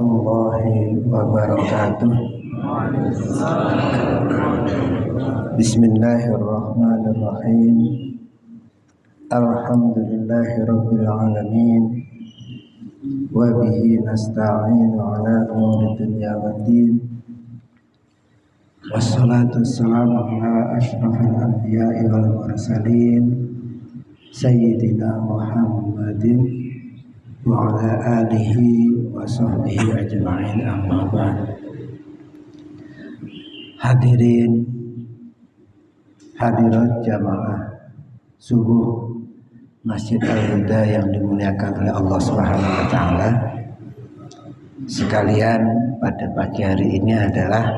Warahmatullahi wabarakatuh. Bismillahirrahmanirrahim. Alhamdulillahirabbil alamin. Wa bihi nasta'inu ala umuri dunya waddin. Wassalatu wassalamu ala asyrafil anbiya'i wal mursalin Sayyidina Muhammadin wa ala alihi wa sahbihi ajma'in, amma ba'd. Hadirin hadirat jamaah subuh Masjid Al-Huda yang dimuliakan oleh Allah Subhanahu wa taala sekalian, pada pagi hari ini adalah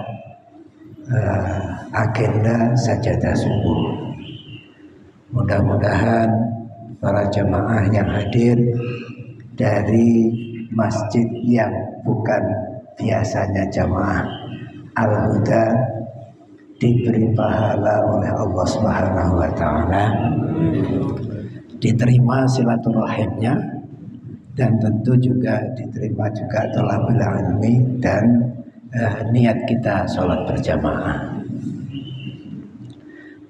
agenda sajadah subuh. Mudah-mudahan para jamaah yang hadir dari masjid yang bukan biasanya jamaah Al-Huda diberi pahala oleh Allah Subhanahu wa taala, diterima silaturahimnya, dan tentu juga diterima juga thalabul ilmi dan niat kita sholat berjamaah.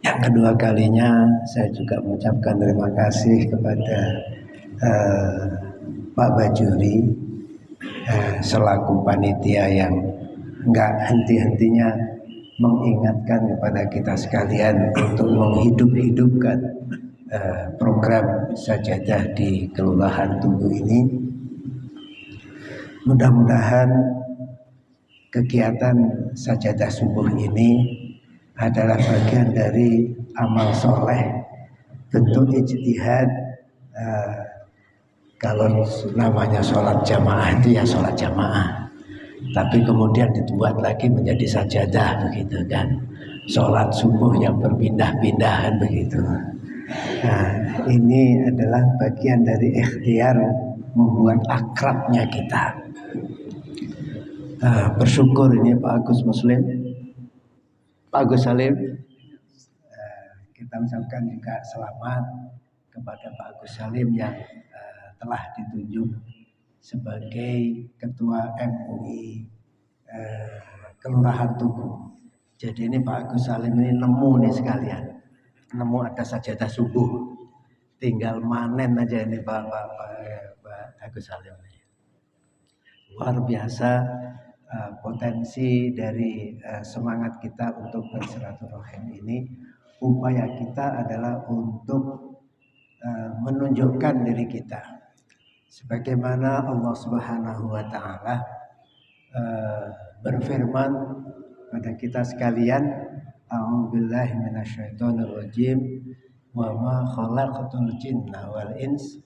Yang kedua kalinya saya juga mengucapkan terima kasih kepada Pak Bajuri selaku panitia yang enggak henti-hentinya mengingatkan kepada kita sekalian untuk menghidup-hidupkan program sajadah di Kelurahan Tugu ini. Mudah-mudahan kegiatan sajadah subuh ini adalah bagian dari amal soleh, bentuk ijtihad. Kalau namanya sholat jamaah itu ya sholat jamaah, tapi kemudian dibuat lagi menjadi sajadah, begitu kan? Sholat subuh yang berpindah-pindahan begitu. Nah, ini adalah bagian dari ikhtiar membuat akrabnya kita. Bersyukur ini Pak Agus Muslim, Pak Agus Salim, kita ucapkan juga selamat kepada Pak Agus Salim yang telah ditunjuk sebagai Ketua MUI Kelurahan Tugu. Jadi ini Pak Agus Salim ini nemu nih sekalian, nemu ada sajadah subuh, tinggal manen aja ini Pak Agus Salim. Luar biasa potensi dari semangat kita untuk bersilaturahim ini. Upaya kita adalah untuk menunjukkan diri kita sebagaimana Allah Subhanahu wa taala berfirman pada kita sekalian, a'udzubillahi minasyaitonir rajim, wa ma khalaqtul jinna wal ins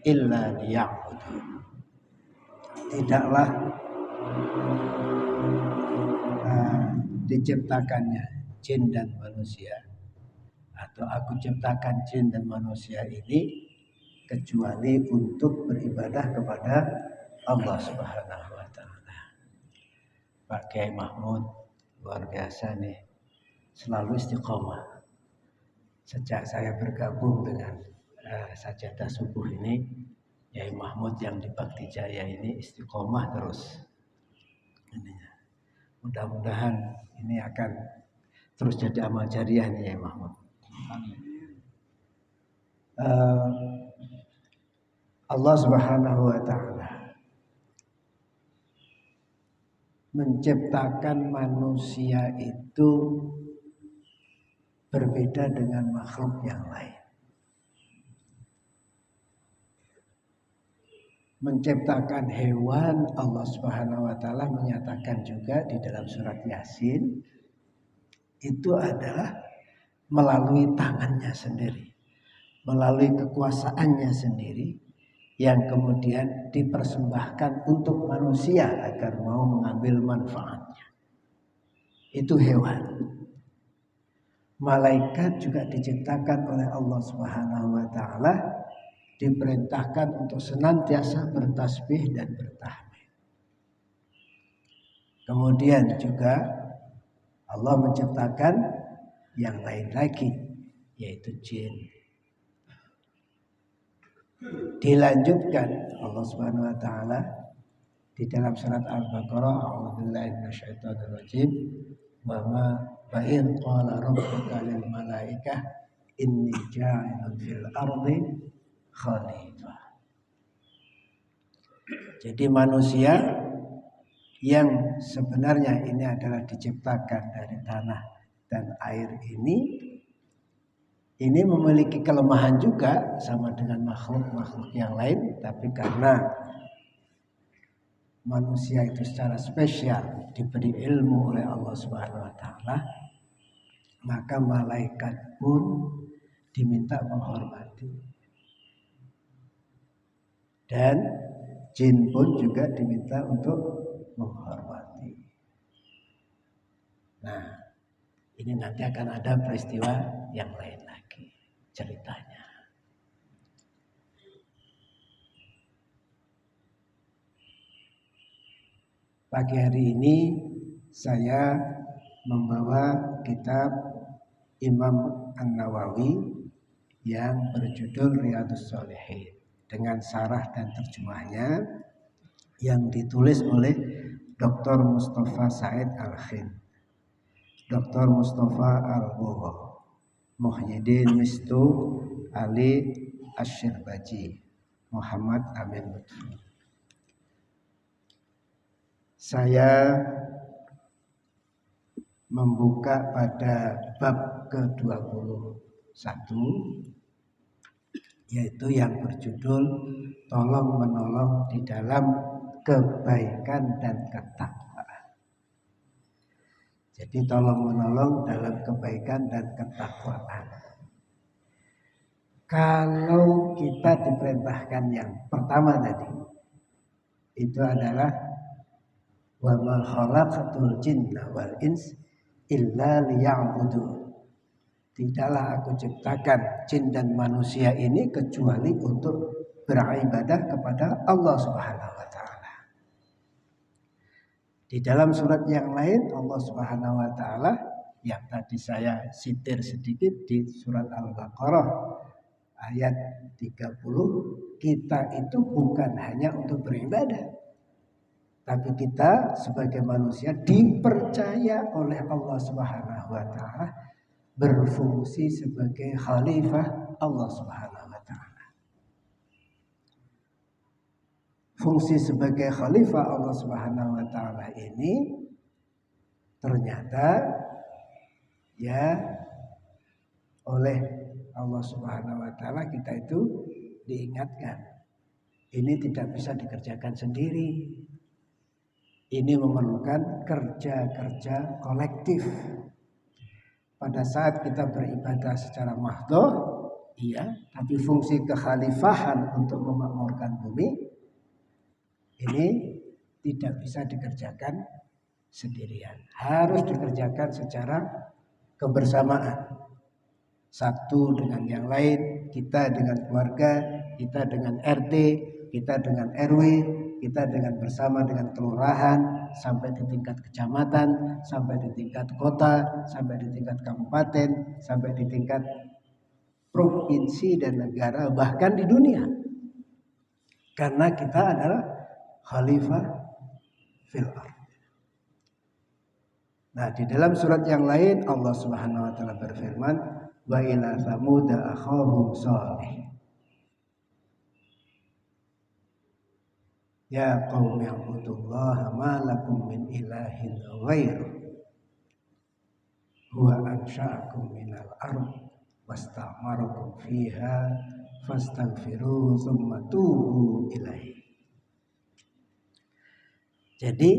illa liya'budun. Tidaklah diciptakannya jin dan manusia, atau aku ciptakan jin dan manusia ini kecuali untuk beribadah kepada Allah Subhanahu wa taala. Pak Kiai Mahmud luar biasa nih, selalu istiqomah. Sejak saya bergabung dengan sajadah subuh ini, Kiai Mahmud yang di Bakti Jaya ini istiqomah terus. Mudah-mudahan ini akan terus jadi amal jariah nih Kiai Mahmud. Allah Subhanahu wa taala menciptakan manusia itu berbeda dengan makhluk yang lain. Menciptakan hewan, Allah Subhanahu wa taala menyatakan juga di dalam surat Yasin, itu adalah melalui tangannya sendiri, melalui kekuasaannya sendiri, yang kemudian dipersembahkan untuk manusia agar mau mengambil manfaatnya. Itu hewan. Malaikat juga diciptakan oleh Allah Subhanahu wa taala, diperintahkan untuk senantiasa bertasbih dan bertahmid. Kemudian juga Allah menciptakan yang lain lagi, yaitu jin. Dilanjutkan Allah Subhanahu wa taala di dalam surat Al-Baqarah, a'udzubillahi minasyaitonir rajim, wa ma ba'in qala rabbuka lil malaikah inni ja'ilun fil ardi khalifah. Jadi manusia yang sebenarnya ini adalah diciptakan dari tanah dan air ini memiliki kelemahan juga sama dengan makhluk-makhluk yang lain, tapi karena manusia itu secara spesial diberi ilmu oleh Allah Subhanahu wa taala, maka malaikat pun diminta menghormati. Dan jin pun juga diminta untuk menghormati. Nah, ini nanti akan ada peristiwa yang lain lagi ceritanya. Pagi hari ini saya membawa kitab Imam An-Nawawi yang berjudul Riyadhus Shalihin dengan syarah dan terjemahnya yang ditulis oleh Dr. Mustafa Said Al-Khin, Dr. Mustafa Al-Bugha, Muhyiddin Mistu Ali Asy-Syirbaji, Muhammad Amin Lutfi. Saya membuka pada bab ke-21, yaitu yang berjudul tolong menolong di dalam kebaikan dan ketakwaan. Jadi tolong menolong dalam kebaikan dan ketakwaan. Kalau kita diperintahkan yang pertama tadi, itu adalah wa ma khalaqatul jinna wal ins illa liya'budun. Tidaklah aku ciptakan jin dan manusia ini kecuali untuk beribadah kepada Allah Subhanahu wa taala. Di dalam surat yang lain Allah Subhanahu wa taala yang tadi saya sitir sedikit di surat Al-Baqarah ayat 30, kita itu bukan hanya untuk beribadah, tapi kita sebagai manusia dipercaya oleh Allah Subhanahu wa taala berfungsi sebagai khalifah Allah Subhanahu wa taala. Fungsi sebagai khalifah Allah Subhanahu wa taala ini ternyata ya oleh Allah Subhanahu wa taala kita itu diingatkan ini tidak bisa dikerjakan sendiri. Ini memerlukan kerja-kerja kolektif. Pada saat kita beribadah secara mahdhah, iya, tapi fungsi kekhalifahan untuk memakmurkan bumi ini tidak bisa dikerjakan sendirian. Harus dikerjakan secara kebersamaan. Satu dengan yang lain, kita dengan keluarga, kita dengan RT, kita dengan RW, kita dengan bersama dengan kelurahan, sampai di tingkat kecamatan, sampai di tingkat kota, sampai di tingkat kabupaten, sampai di tingkat provinsi dan negara, bahkan di dunia. Karena kita adalah khalifah fil ardh. Nah, di dalam surat yang lain Allah Subhanahu wa taala berfirman, wa ila tsamud akhahum shalih. Ya qaumi ibudullaha ma lakum min ilahin ghairuh. Huwa ansha'akum minal ardh wasta'marakum fiha fastaghfiruhu tsumma tubu ilaihi. Jadi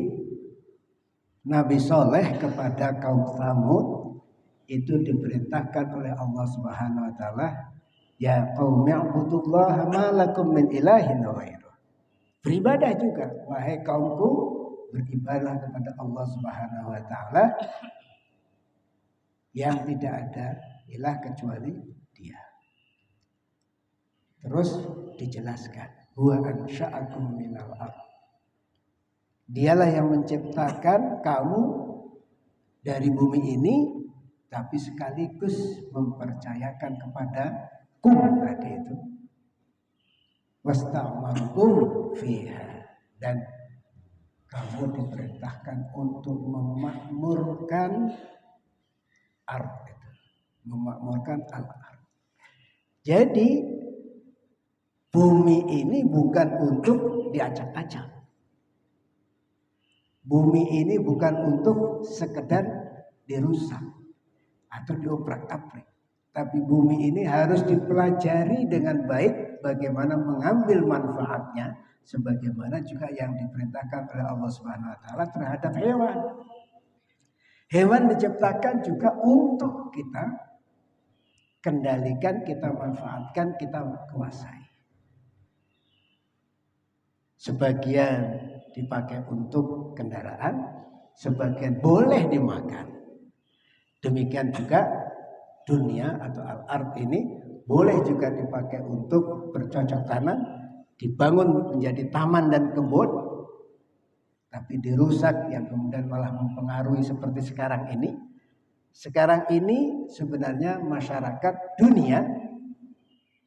Nabi Soleh kepada kaum Tsamud itu diperintahkan oleh Allah Subhanahu wa taala, ya qaumi ibudullaha ma lakum min ilahin ghairuh. Beribadah juga, wahai kaumku, beribadah kepada Allah Subhanahu wa taala yang tidak ada ilah kecuali Dia. Terus dijelaskan, huwa ansha'akum minal ardh. Dialah yang menciptakan kamu dari bumi ini, tapi sekaligus mempercayakan kepada kum tadi itu. Wasta'marakum fiha, dan kamu diperintahkan untuk memakmurkan ard itu, memakmurkan al-ard. Jadi bumi ini bukan untuk diacak-acak. Bumi ini bukan untuk sekedar dirusak atau diobrak-abrik. Tapi bumi ini harus dipelajari dengan baik bagaimana mengambil manfaatnya, sebagaimana juga yang diperintahkan oleh Allah Subhanahu wa taala terhadap hewan. Hewan diciptakan juga untuk kita kendalikan, kita manfaatkan, kita kuasai. Sebagian dipakai untuk kendaraan, sebagian boleh dimakan. Demikian juga dunia atau al-ard ini boleh juga dipakai untuk bercocok tanam, dibangun menjadi taman dan kebun, tapi dirusak yang kemudian malah mempengaruhi seperti sekarang ini. Sekarang ini sebenarnya masyarakat dunia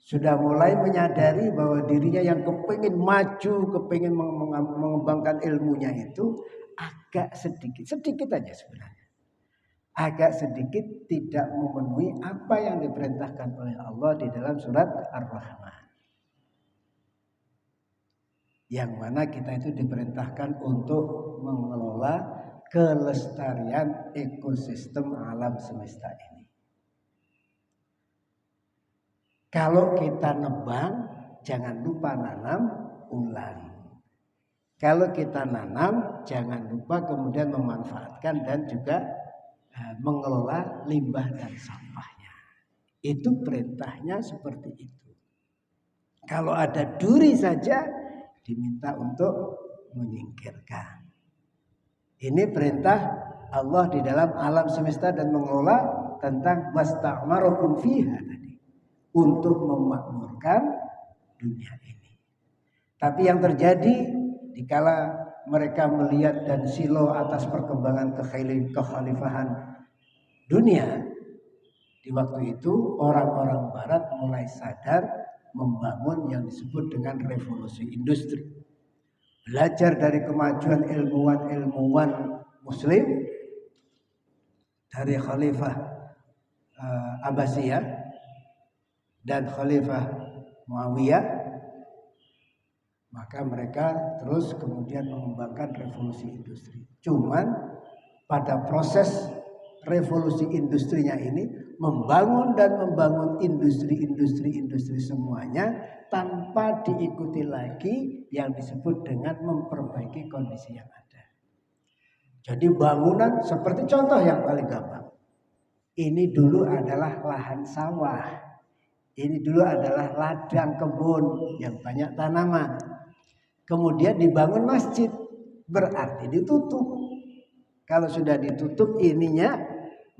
sudah mulai menyadari bahwa dirinya yang kepingin maju, kepingin mengembangkan ilmunya itu agak sedikit aja sebenarnya. Agak sedikit tidak memenuhi apa yang diperintahkan oleh Allah di dalam surat Ar-Rahman. Yang mana kita itu diperintahkan untuk mengelola kelestarian ekosistem alam semesta ini. Kalau kita nebang, jangan lupa nanam ulang. Kalau kita nanam, jangan lupa kemudian memanfaatkan dan juga mengelola limbah dan sampahnya. Itu perintahnya seperti itu. Kalau ada duri saja diminta untuk menyingkirkan. Ini perintah Allah di dalam alam semesta dan mengelola tentang wasta'marakum fiha tadi, untuk memakmurkan dunia ini. Tapi yang terjadi dikala mereka melihat dan silau atas perkembangan kekhalifahan dunia, di waktu itu orang-orang barat mulai sadar membangun yang disebut dengan revolusi industri. Belajar dari kemajuan ilmuwan muslim dari Khalifah Abbasiyah dan Khalifah Muawiyah, maka mereka terus kemudian mengembangkan revolusi industri. Cuman pada proses revolusi industrinya ini membangun industri semuanya tanpa diikuti lagi yang disebut dengan memperbaiki kondisi yang ada. Jadi bangunan seperti contoh yang paling gampang. Ini dulu adalah lahan sawah. Ini dulu adalah ladang kebun yang banyak tanaman. Kemudian dibangun masjid, berarti ditutup. Kalau sudah ditutup ininya,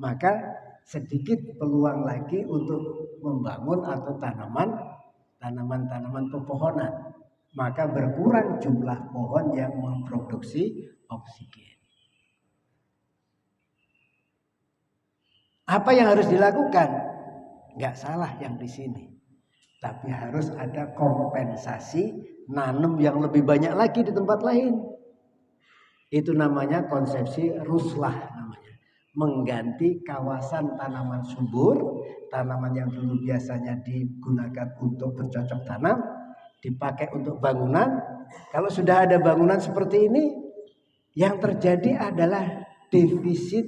maka sedikit peluang lagi untuk membangun atau tanaman-tanaman pepohonan. Maka berkurang jumlah pohon yang memproduksi oksigen. Apa yang harus dilakukan? Nggak salah yang di sini. Tapi harus ada kompensasi nanam yang lebih banyak lagi di tempat lain. Itu namanya konsepsi ruslah namanya. Mengganti kawasan tanaman subur, tanaman yang dulu biasanya digunakan untuk bercocok tanam, dipakai untuk bangunan. Kalau sudah ada bangunan seperti ini, yang terjadi adalah defisit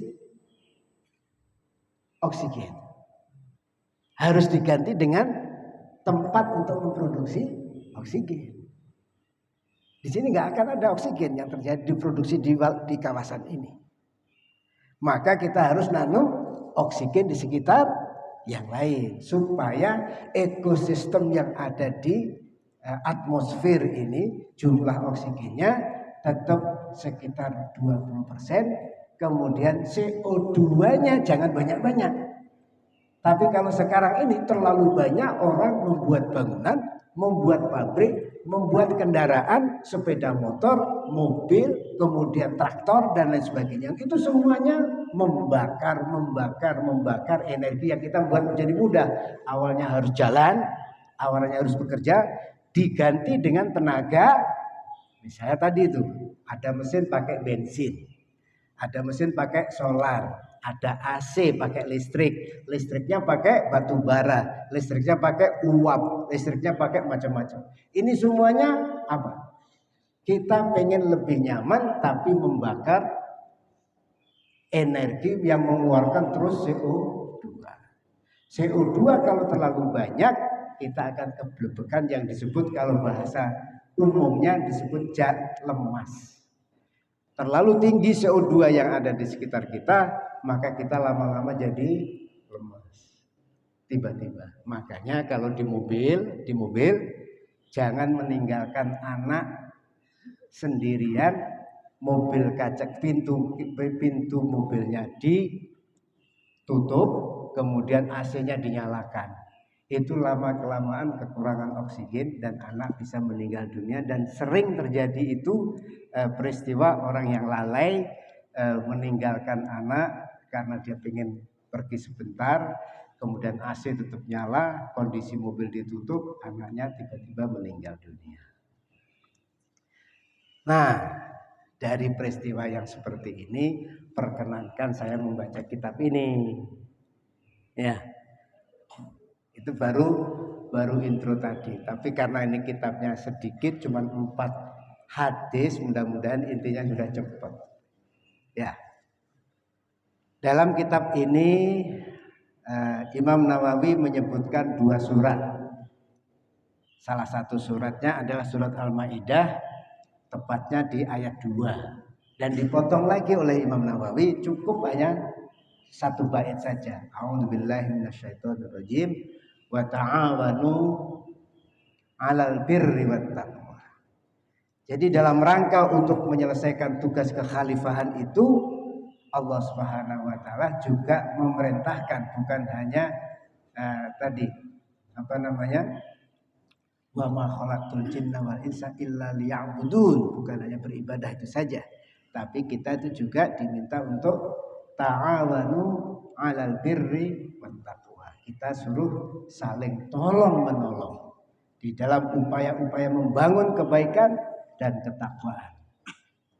oksigen. Harus diganti dengan tempat untuk memproduksi oksigen. Di sini nggak akan ada oksigen yang terjadi diproduksi di kawasan ini. Maka kita harus nanam oksigen di sekitar yang lain supaya ekosistem yang ada di atmosfer ini jumlah oksigennya tetap sekitar 20%. Kemudian CO2-nya jangan banyak-banyak. Tapi kalau sekarang ini terlalu banyak orang membuat bangunan, membuat pabrik, membuat kendaraan, sepeda motor, mobil, kemudian traktor dan lain sebagainya. Itu semuanya membakar energi yang kita buat menjadi mudah. Awalnya harus jalan, awalnya harus bekerja, diganti dengan tenaga, misalnya tadi itu Ada mesin pakai bensin, ada mesin pakai solar, ada AC pakai listrik, listriknya pakai batu bara, listriknya pakai uap, listriknya pakai macam-macam. Ini semuanya apa? Kita pengen lebih nyaman tapi membakar energi yang mengeluarkan terus CO2. CO2 kalau terlalu banyak kita akan keblebekan yang disebut kalau bahasa umumnya disebut zat lemas. Terlalu tinggi CO2 yang ada di sekitar kita, maka kita lama-lama jadi lemas. Tiba-tiba. Makanya kalau di mobil jangan meninggalkan anak sendirian, mobil kaca pintu mobilnya ditutup, kemudian AC-nya dinyalakan. Itu lama-kelamaan kekurangan oksigen dan anak bisa meninggal dunia. Dan sering terjadi itu peristiwa orang yang lalai meninggalkan anak karena dia ingin pergi sebentar, kemudian AC tetap nyala, kondisi mobil ditutup, anaknya tiba-tiba meninggal dunia. Nah, dari peristiwa yang seperti ini, perkenankan saya membaca kitab ini. Ya. Itu baru intro tadi. Tapi karena ini kitabnya sedikit, cuma 4 hadis, mudah-mudahan intinya sudah cepat. Ya. Dalam kitab ini Imam Nawawi menyebutkan 2 surat. Salah satu suratnya adalah surat Al-Maidah, tepatnya di ayat 2. Dan dipotong lagi oleh Imam Nawawi, cukup hanya 1 bait saja. A'udzubillahi minasyaitonirrajim. Wa ta'awanu 'alal birri wat taqwa. Jadi dalam rangka untuk menyelesaikan tugas kekhalifahan itu, Allah Subhanahu wa taala juga memerintahkan, bukan hanya wa ma khalaqtul jinna wal insa illa liya'budun, bukan hanya beribadah itu saja, tapi kita itu juga diminta untuk ta'awanu 'alal birri wat taqwa. Kita suruh saling tolong-menolong di dalam upaya-upaya membangun kebaikan dan ketakwaan.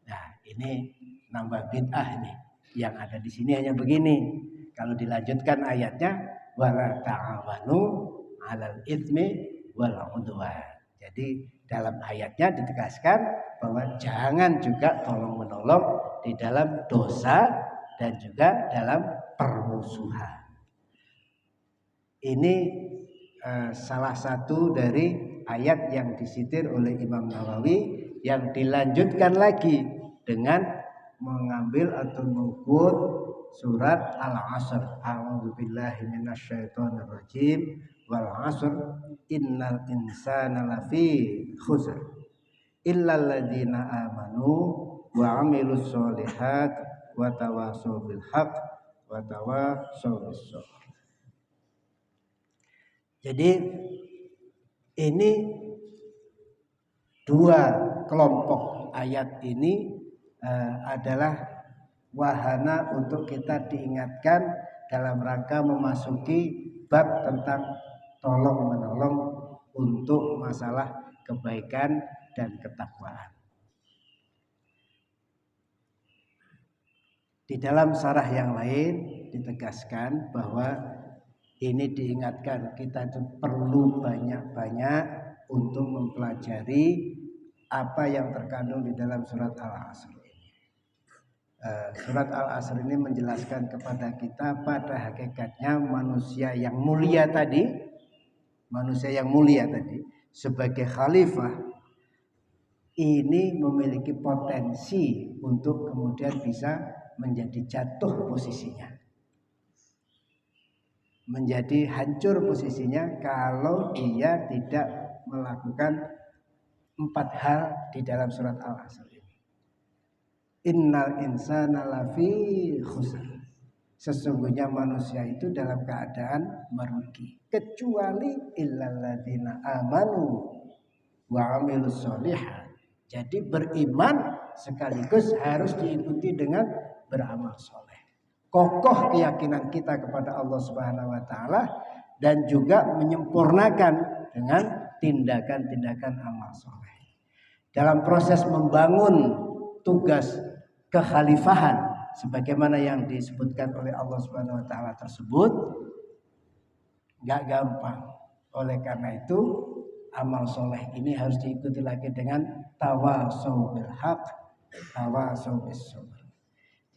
Nah, ini nambah bid'ah nih. Yang ada di sini hanya begini. Kalau dilanjutkan ayatnya, wala ta'awanu 'alal itsmi wal 'udwan. Jadi dalam ayatnya ditegaskan bahwa jangan juga tolong-menolong di dalam dosa dan juga dalam permusuhan. Ini salah satu dari ayat yang disitir oleh Imam Nawawi, yang dilanjutkan lagi dengan mengambil atau mengkut surat Al-Asr. A'udzubillahi minasyaitonirrajim. Wal 'asr innal insana lafi khusr illal ladzina amanu wa 'amilus sholihat wa tawassaw bil haqq wa tawassaw bis sabr. Jadi ini 2 kelompok ayat ini adalah wahana untuk kita diingatkan dalam rangka memasuki bab tentang tolong-menolong untuk masalah kebaikan dan ketakwaan. Di dalam sarah yang lain ditegaskan bahwa ini diingatkan kita itu perlu banyak-banyak untuk mempelajari apa yang terkandung di dalam surat Al-Asr ini. Surat Al-Asr ini menjelaskan kepada kita pada hakikatnya manusia yang mulia tadi sebagai khalifah ini memiliki potensi untuk kemudian bisa menjadi jatuh posisinya, menjadi hancur posisinya kalau dia tidak melakukan 4 hal di dalam surat Al-Asr ini. Innal insana lafi khusr. Sesungguhnya manusia itu dalam keadaan merugi, kecuali illal ladzina amanu wa 'amilus sholihat. Jadi beriman sekaligus harus diikuti dengan beramal soleh. Kokoh keyakinan kita kepada Allah Subhanahu wa taala dan juga menyempurnakan dengan tindakan-tindakan amal soleh. Dalam proses membangun tugas kekhalifahan sebagaimana yang disebutkan oleh Allah Subhanahu wa taala tersebut enggak gampang. Oleh karena itu amal soleh ini harus diikuti lagi dengan tawasau bil haq, tawasau bis sabr.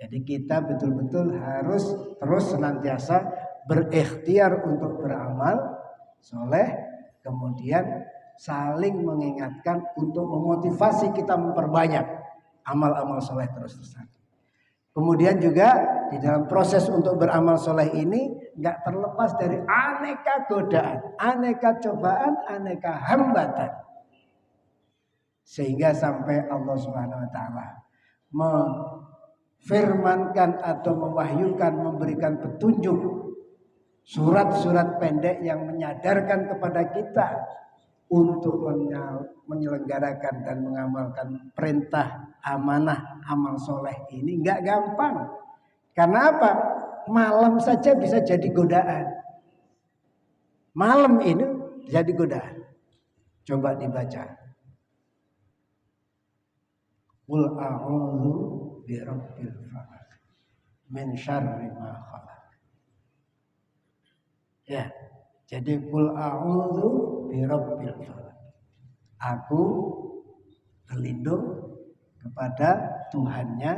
Jadi kita betul-betul harus terus senantiasa berikhtiar untuk beramal soleh, kemudian saling mengingatkan untuk memotivasi kita memperbanyak amal-amal soleh terus-terusan. Kemudian juga di dalam proses untuk beramal soleh ini nggak terlepas dari aneka godaan, aneka cobaan, aneka hambatan. Sehingga sampai Allah Subhanahu wa taala memfirmankan atau mewahyukan, memberikan petunjuk surat-surat pendek yang menyadarkan kepada kita untuk menyelenggarakan dan mengamalkan perintah amanah amal soleh ini nggak gampang. Karena apa? Malam saja bisa jadi godaan. Malam ini jadi godaan. Coba dibaca. Qul a'udzu birabbil falaq min syarri ma khalaq. Ya, jadi qul a'udzu birabbil falaq. Aku berlindung kepada Tuhannya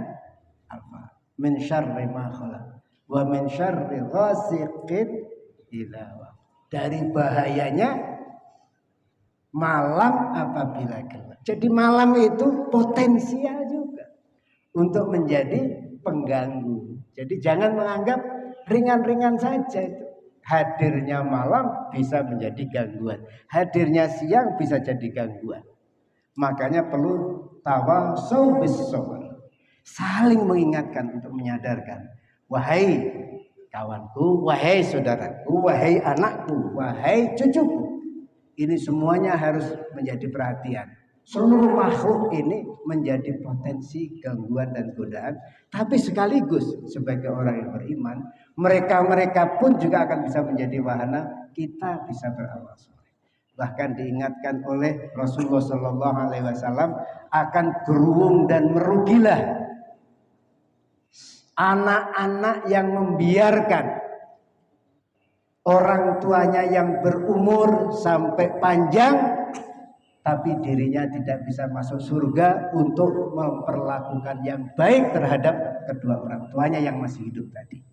apa? Min syarri ma khalaq wa min syarri ghasiqin idza waqab. Dari bahayanya malam apabila gelap. Jadi malam itu potensial juga untuk menjadi pengganggu. Jadi jangan menganggap ringan-ringan saja itu. Hadirnya malam bisa menjadi gangguan. Hadirnya siang bisa jadi gangguan. Makanya perlu tawasau bis sabr. Saling mengingatkan untuk menyadarkan. Wahai kawanku, wahai saudaraku, wahai anakku, wahai cucuku. Ini semuanya harus menjadi perhatian. Seluruh makhluk ini menjadi potensi gangguan dan godaan. Tapi sekaligus sebagai orang yang beriman, mereka pun juga akan bisa menjadi wahana kita bisa beramal soleh. Bahkan diingatkan oleh Rasulullah SAW akan gerungu dan merugilah anak-anak yang membiarkan orang tuanya yang berumur sampai panjang tapi dirinya tidak bisa masuk surga untuk memperlakukan yang baik terhadap kedua orang tuanya yang masih hidup tadi.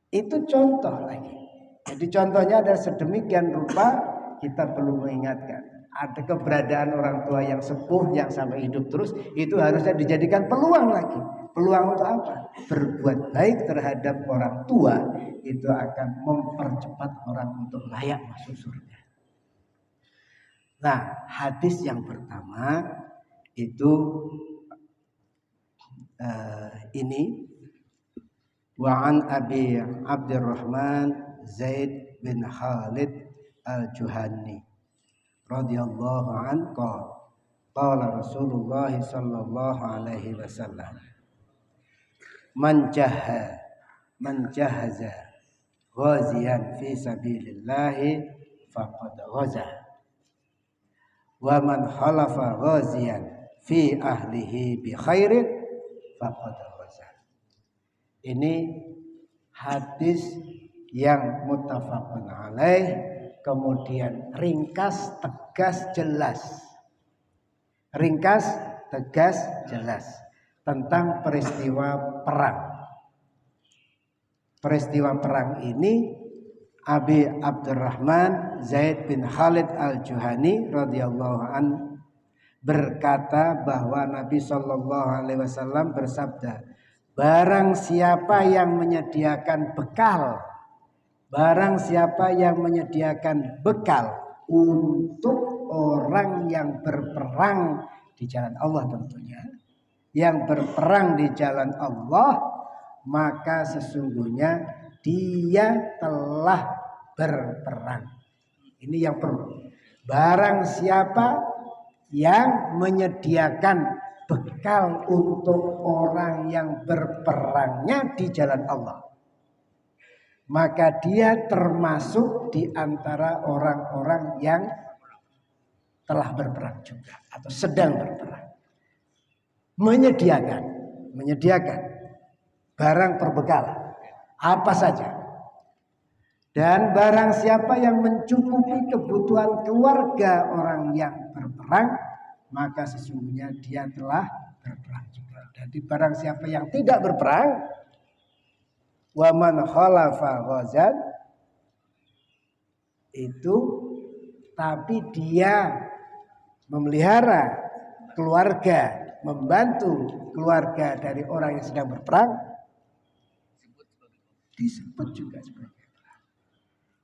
Itu contoh lagi. Jadi contohnya ada sedemikian rupa kita perlu mengingatkan. Ada keberadaan orang tua yang sepuh yang sampai hidup terus itu harusnya dijadikan peluang lagi. Peluang untuk apa? Berbuat baik terhadap orang tua itu akan mempercepat orang untuk layak masuk surga. Nah, hadis yang pertama itu ini wa'an Abi Abdurrahman Zaid bin Khalid al-Juhani radhiyallahu anhu qala Rasulullah sallallahu alaihi wasallam man jahaza ghaziyan fi sabilillah faqad ghaza wa man khalafa ghaziyan fi ahlihi bi khairin faqad ghaza. Ini hadis yang muttafaqun alaih, kemudian ringkas, tegas, jelas. Ringkas, tegas, jelas tentang peristiwa perang. Peristiwa perang ini Abi Abdurrahman Zaid bin Khalid al-Juhani radhiyallahu anhu berkata bahwa Nabi sallallahu alaihi wasallam bersabda, barang siapa yang menyediakan bekal, barang siapa yang menyediakan bekal untuk orang yang berperang di jalan Allah tentunya, yang berperang di jalan Allah, maka sesungguhnya dia telah berperang. Ini yang perlu. Barang siapa yang menyediakan bekal untuk orang yang berperangnya di jalan Allah, maka dia termasuk di antara orang-orang yang telah berperang juga atau sedang berperang. menyediakan barang perbekalan apa saja. Dan barang siapa yang mencukupi kebutuhan keluarga orang yang berperang, maka sesungguhnya dia telah berperang juga. Jadi barang siapa yang tidak berperang, wa man khalafa ghazan, itu tapi dia memelihara keluarga, membantu keluarga dari orang yang sedang berperang, disebut juga sebagai perang.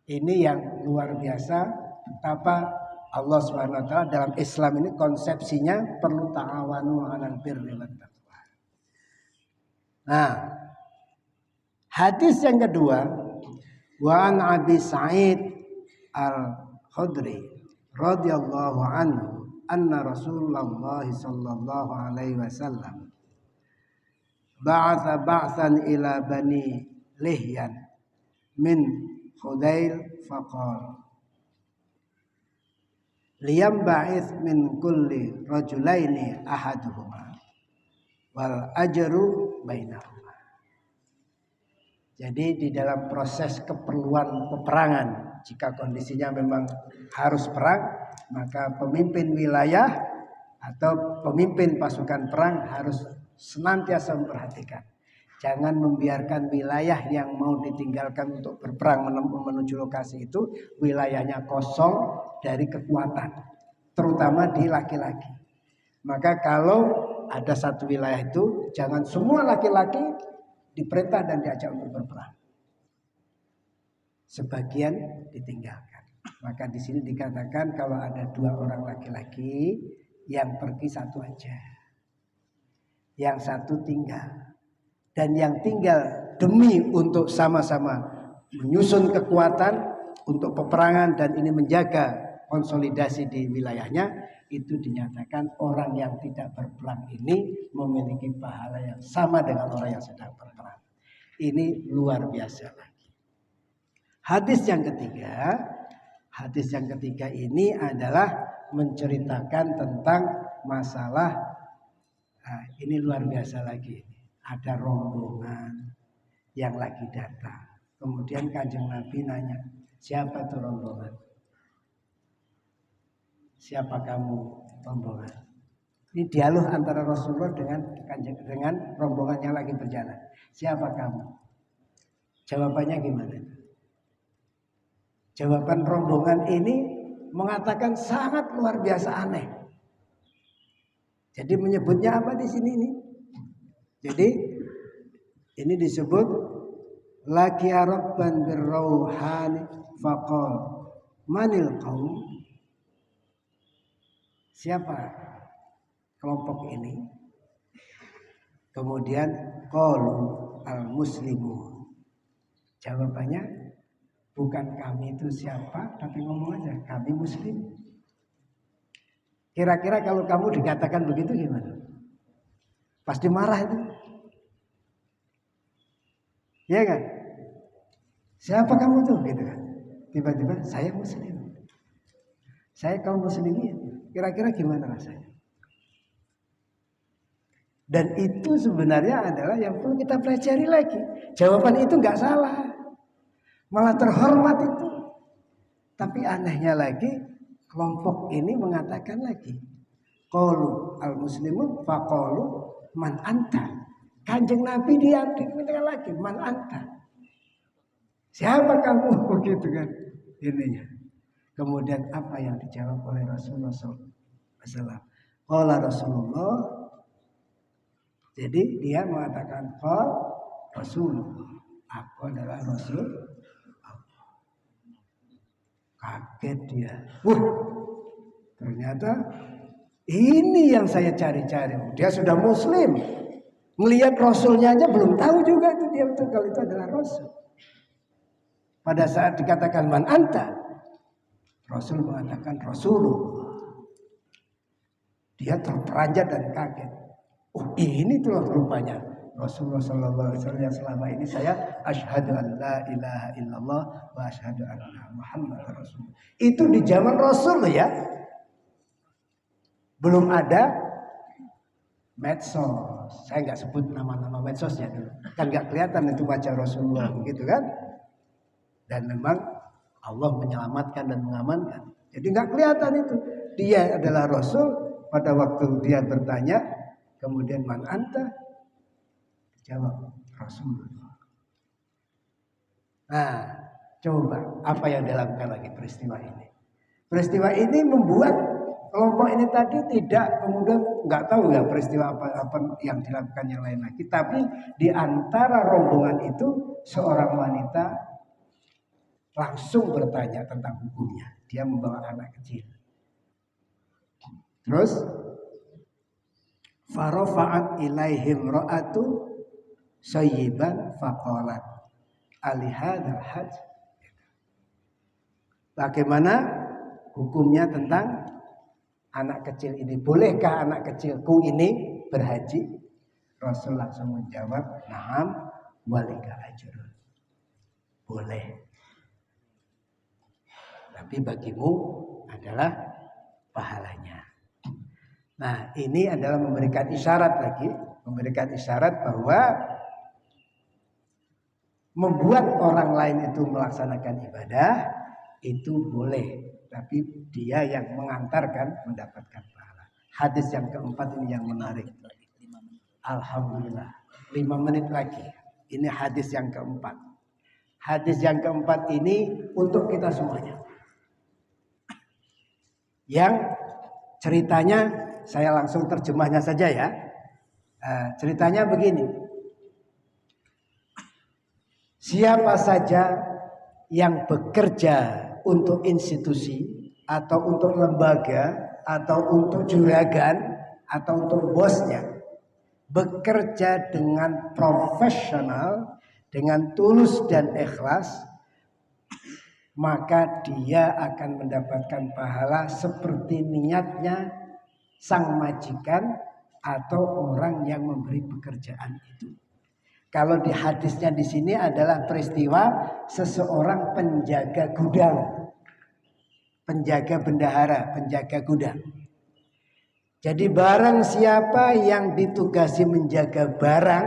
Ini yang luar biasa betapa Allah Subhanahu wa taala dalam Islam ini konsepsinya perlu ta'awanu 'alal birri wat taqwa. Nah, hadis yang kedua, wa an Abi Sa'id Al-Khudri radhiyallahu anhu anna Rasulullah sallallahu alaihi wasallam ba'atha ba'than ila bani Lihyan min Khudail faqala liyam ba'ith min kulli rajulaini ahaduhuma wal ajru bainahuma. Jadi di dalam proses keperluan peperangan, jika kondisinya memang harus perang, maka pemimpin wilayah atau pemimpin pasukan perang harus senantiasa memperhatikan. Jangan membiarkan wilayah yang mau ditinggalkan untuk berperang menuju lokasi itu wilayahnya kosong dari kekuatan, terutama di laki-laki. Maka kalau ada satu wilayah itu, jangan semua laki-laki diperintah dan diajak untuk berperang. Sebagian ditinggalkan. Maka di sini dikatakan kalau ada 2 orang laki-laki, yang pergi satu aja, yang satu tinggal. Dan yang tinggal demi untuk sama-sama menyusun kekuatan untuk peperangan dan ini menjaga konsolidasi di wilayahnya, itu dinyatakan orang yang tidak berperang ini memiliki pahala yang sama dengan orang yang sedang berperang. Ini luar biasa lagi. Hadis yang ketiga ini adalah menceritakan tentang masalah, ini luar biasa lagi. Ada rombongan yang lagi datang. Kemudian Kanjeng Nabi nanya, siapa itu rombongan? Siapa kamu rombongan? Ini dialog antara Rasulullah dengan rombongan yang lagi berjalan. Siapa kamu? Jawabannya gimana? Jawaban rombongan ini mengatakan sangat luar biasa aneh. Jadi menyebutnya apa di sini ini? Jadi ini disebut laki rabban birrauhani faqal manil qaum. Siapa kelompok ini? Kemudian qalu al muslimun. Jawabannya bukan kami itu siapa, tapi ngomong aja kami muslim. Kira-kira kalau kamu dikatakan begitu gimana? Pasti marah itu. Ya kan? Siapa kamu tuh gitu kan? Tiba-tiba saya muslim. Saya kaum muslimin. Kira-kira gimana rasanya? Dan itu sebenarnya adalah yang perlu kita pelajari lagi. Jawaban itu nggak salah. Malah terhormat itu. Tapi anehnya lagi kelompok ini mengatakan lagi qalu al muslimun faqalu man anta. Kanjeng Nabi dia dikatakan lagi man anta. Siapa kamu begitu kan ininya. Kemudian apa yang dijawab oleh Rasulullah SAW? Qala Rasulullah. Jadi dia mengatakan qala Rasulullah. Aku adalah Rasul. Kaget dia. Ternyata ini yang saya cari-cari. Dia sudah muslim. Melihat Rasulnya aja belum tahu juga itu dia betul kalau itu adalah Rasul. Pada saat dikatakan man anta, Rasul mengatakan Rasulullah. Dia terperanjat dan kaget. Oh ini tuh rupanya Rasulullah SAW yang selama ini saya asyhadu an la ilaha illallah wa asyhadu anna Muhammadar Rasulullah. Itu di zaman Rasul ya. Belum ada medsos. Saya nggak sebut nama-nama medsosnya dulu. Kan nggak kelihatan itu wajah Rasulullah gitu kan. Dan memang Allah menyelamatkan dan mengamankan. Jadi nggak kelihatan itu. Dia adalah Rasul. Pada waktu dia bertanya, kemudian man anta? Jawab Rasulullah. Nah, coba apa yang dilakukan lagi peristiwa ini? Peristiwa ini membuat kelompok ini tadi tidak kemudian nggak tahu ya peristiwa apa yang dilakukan yang lain lagi. Tapi di antara rombongan itu seorang wanita langsung bertanya tentang hukumnya. Dia membawa anak kecil. Terus farafa'at ilaihim ra'atu sayyiban faqalat alihadzal hajj. Bagaimana hukumnya tentang anak kecil ini? Bolehkah anak kecilku ini berhaji? Rasul langsung menjawab, na'am walika ajrun. Boleh. Tapi bagimu adalah pahalanya. Nah, ini adalah memberikan isyarat lagi, memberikan isyarat bahwa membuat orang lain itu melaksanakan ibadah itu boleh, tapi dia yang mengantarkan mendapatkan pahala. Hadis yang keempat ini yang menarik. Alhamdulillah, 5 menit lagi. Ini hadis yang keempat. Hadis yang keempat ini untuk kita semuanya. Yang ceritanya saya langsung terjemahnya saja ya. Ceritanya begini. Siapa saja yang bekerja untuk institusi atau untuk lembaga atau untuk juragan atau untuk bosnya, bekerja dengan profesional, dengan tulus dan ikhlas, maka dia akan mendapatkan pahala seperti niatnya sang majikan atau orang yang memberi pekerjaan itu. Kalau di hadisnya di sini adalah peristiwa seseorang penjaga gudang, penjaga bendahara, penjaga gudang. Jadi barang siapa yang ditugasi menjaga barang,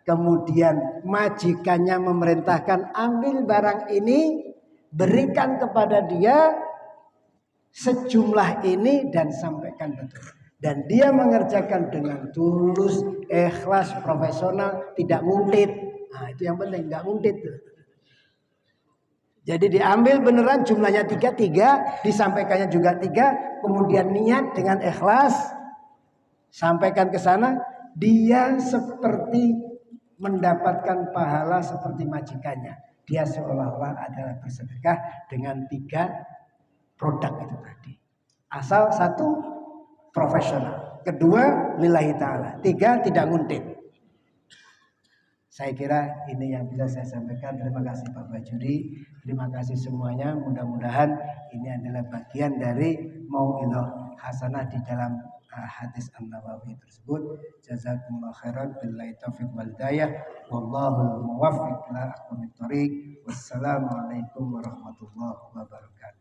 kemudian majikannya memerintahkan ambil barang ini, berikan kepada dia sejumlah ini dan sampaikan betul. Dan dia mengerjakan dengan tulus, ikhlas, profesional, tidak nguntit. Nah, itu yang penting, nggak nguntit. Jadi diambil beneran jumlahnya 3, disampaikannya juga 3, kemudian niat dengan ikhlas, sampaikan ke sana, dia seperti mendapatkan pahala seperti majikannya. Dia seolah-olah adalah bersedekah dengan 3 produk itu tadi. Asal 1 profesional, 2 lillahi ta'ala, 3 tidak nguntit. Saya kira ini yang bisa saya sampaikan. Terima kasih Pak Bajuri, terima kasih semuanya. Mudah-mudahan ini adalah bagian dari mau'izah hasanah di dalam hadis An-Nawawi tersebut. Jazakumullah khairan, billahi taufiq wal hidayah, wallahul muwaffiq ila aqwamit thoriq. Wassalamualaikum warahmatullahi wabarakatuh.